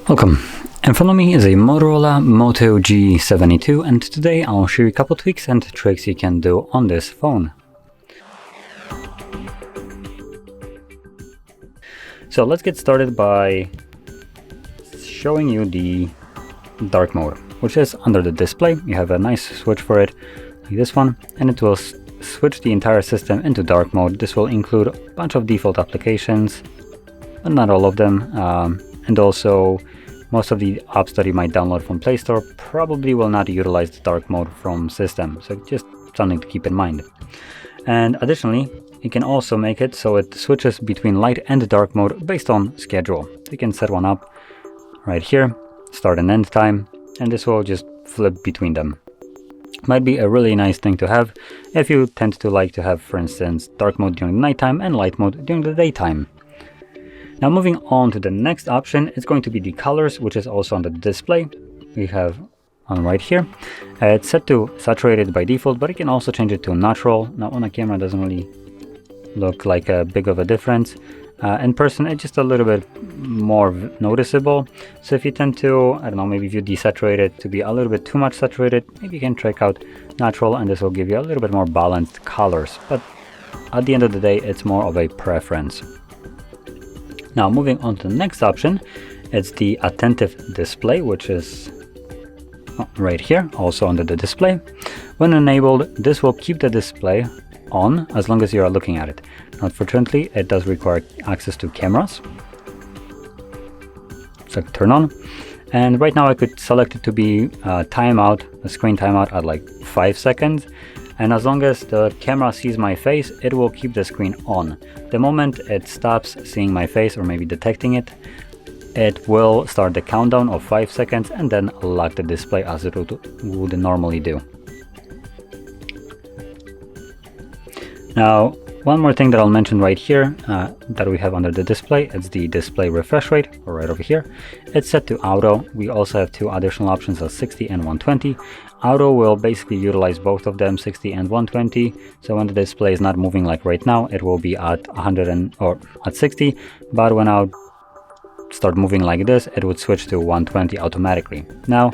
Welcome. In front of me is a Motorola Moto G72, and today I'll show you a couple tweaks and tricks you can do on this phone. So let's get started by showing you the dark mode, which is under the display. You have a nice switch for it, like this one, and it will switch the entire system into dark mode. This will include a bunch of default applications, but not all of them, and also most of the apps that you might download from Play Store probably will not utilize the dark mode from system, so just something to keep in mind. And additionally, you can also make it so it switches between light and dark mode based on schedule. You can set one up right here, start and end time, and this will just flip between them. Might be a really nice thing to have if you tend to like to have, for instance, dark mode during the nighttime and light mode during the daytime. Now moving on to the next option, it's going to be the colors, which is also on the display. We have on right here. It's set to saturated by default, but you can also change it to natural. Now on a camera it doesn't really look like a big of a difference. In person it's just a little bit more noticeable. So if you tend to, I don't know, maybe if you desaturate it to be a little bit too much saturated, maybe you can check out natural, and this will give you a little bit more balanced colors. But at the end of the day, it's more of a preference. Now moving on to the next option, it's the attentive display, which is right here, also under the display. When enabled, this will keep the display on as long as you are looking at it. Unfortunately, it does require access to cameras, so turn on. And right now I could select it to be timeout, a screen timeout at like 5 seconds. And as long as the camera sees my face, it will keep the screen on. The moment it stops seeing my face, or maybe detecting it, it will start the countdown of 5 seconds and then lock the display as it would normally do. Now, one more thing that I'll mention right here that we have under the display, it's the display refresh rate, or right over here. It's set to auto. We also have two additional options of 60 and 120. Auto will basically utilize both of them, 60 and 120. So when the display is not moving like right now, it will be at 100 or at 60. But when I start moving like this, it would switch to 120 automatically. Now,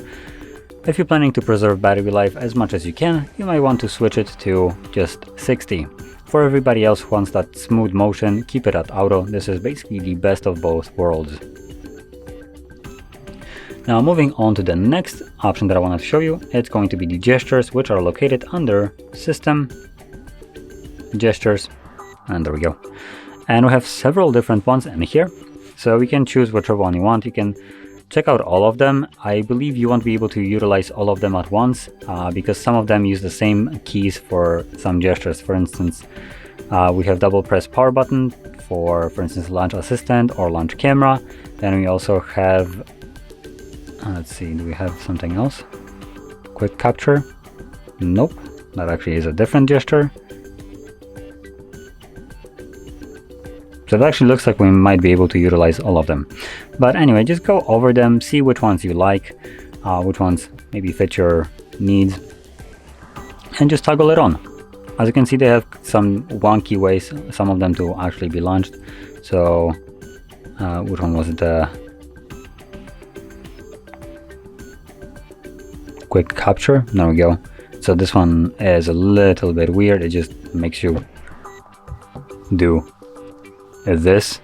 if you're planning to preserve battery life as much as you can, you might want to switch it to just 60. For everybody else who wants that smooth motion, keep it at auto. This is basically the best of both worlds. Now moving on to the next option that I want to show you, it's going to be the gestures, which are located under System, Gestures, and there we go. And we have several different ones in here, so we can choose whichever one you want. You can check out all of them. I believe you won't be able to utilize all of them at once because some of them use the same keys for some gestures. For instance, we have double press power button for instance, launch assistant or launch camera. Then we also have, let's see, do we have something else? Quick capture? Nope, that actually is a different gesture. So it actually looks like we might be able to utilize all of them. But anyway, just go over them, see which ones you like, which ones maybe fit your needs, and just toggle it on. As you can see, they have some wonky ways, some of them to actually be launched. So which one was it? Quick capture, there we go. So this one is a little bit weird. It just makes you do this.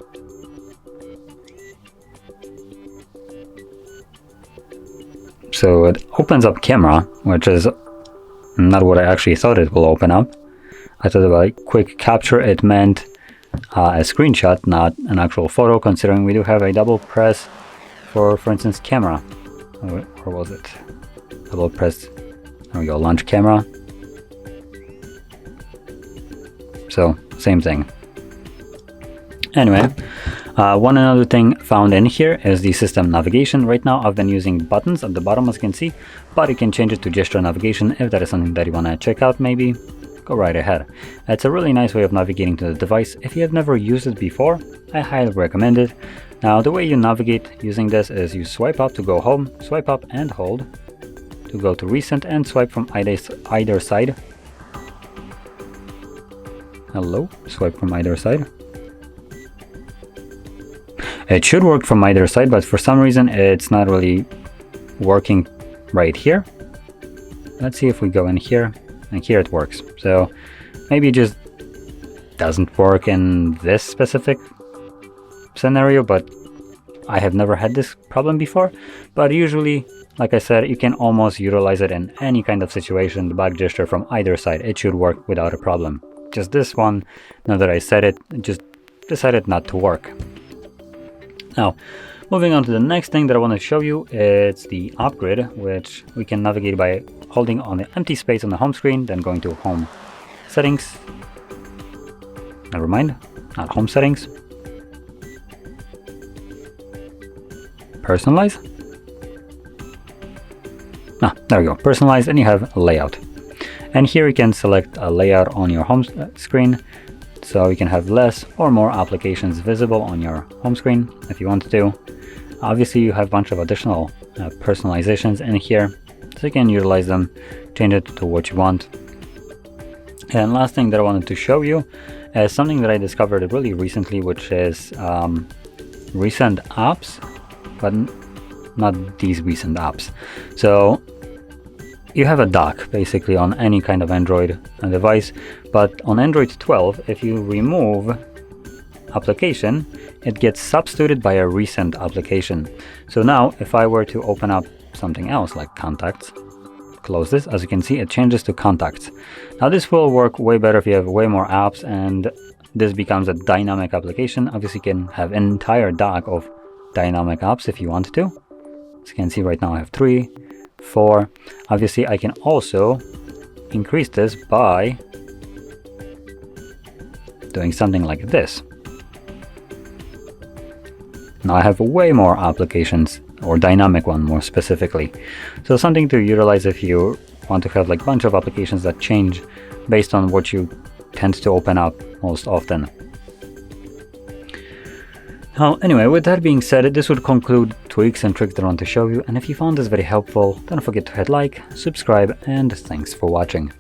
So it opens up camera, which is not what I actually thought it will open up. I thought about quick capture, it meant a screenshot, not an actual photo, considering we do have a double press for instance, camera. Where was it? Double press, there we go, launch camera. So, same thing. Anyway, one another thing found in here is the system navigation. Right now I've been using buttons at the bottom, as you can see, but you can change it to gesture navigation if that is something that you want to check out. Maybe go right ahead. It's a really nice way of navigating to the device. If you have never used it before, I highly recommend it. Now the way you navigate using this is you swipe up to go home, swipe up and hold to go to recent, and swipe from either side. Hello, swipe from either side. It should work from either side, but for some reason it's not really working right here. Let's see if we go in here, and here it works. So maybe it just doesn't work in this specific scenario, but I have never had this problem before. But usually, like I said, you can almost utilize it in any kind of situation, the back gesture from either side. It should work without a problem. Just this one, now that I said it, just decided not to work. Now, moving on to the next thing that I want to show you, it's the off-grid, which we can navigate by holding on the empty space on the home screen, then going to home settings. Never mind, not home settings. Personalize. There we go, personalize, and you have layout. And here you can select a layout on your home screen, so you can have less or more applications visible on your home screen if you want to. Obviously, you have a bunch of additional personalizations in here, so you can utilize them, change it to what you want. And last thing that I wanted to show you is something that I discovered really recently, which is recent apps, but not these recent apps. So you have a dock basically on any kind of Android device, but on Android 12, if you remove application, it gets substituted by a recent application. So now if I were to open up something else like contacts, close this, as you can see, it changes to contacts. Now this will work way better if you have way more apps and this becomes a dynamic application. Obviously you can have an entire dock of dynamic apps if you want to. As you can see right now I have 3, 4. Obviously I can also increase this by doing something like this. Now I have way more applications, or dynamic one more specifically. So something to utilize if you want to have like a bunch of applications that change based on what you tend to open up most often. Now, anyway, with that being said, this would conclude tweaks and tricks that I want to show you, and if you found this very helpful, don't forget to hit like, subscribe, and thanks for watching.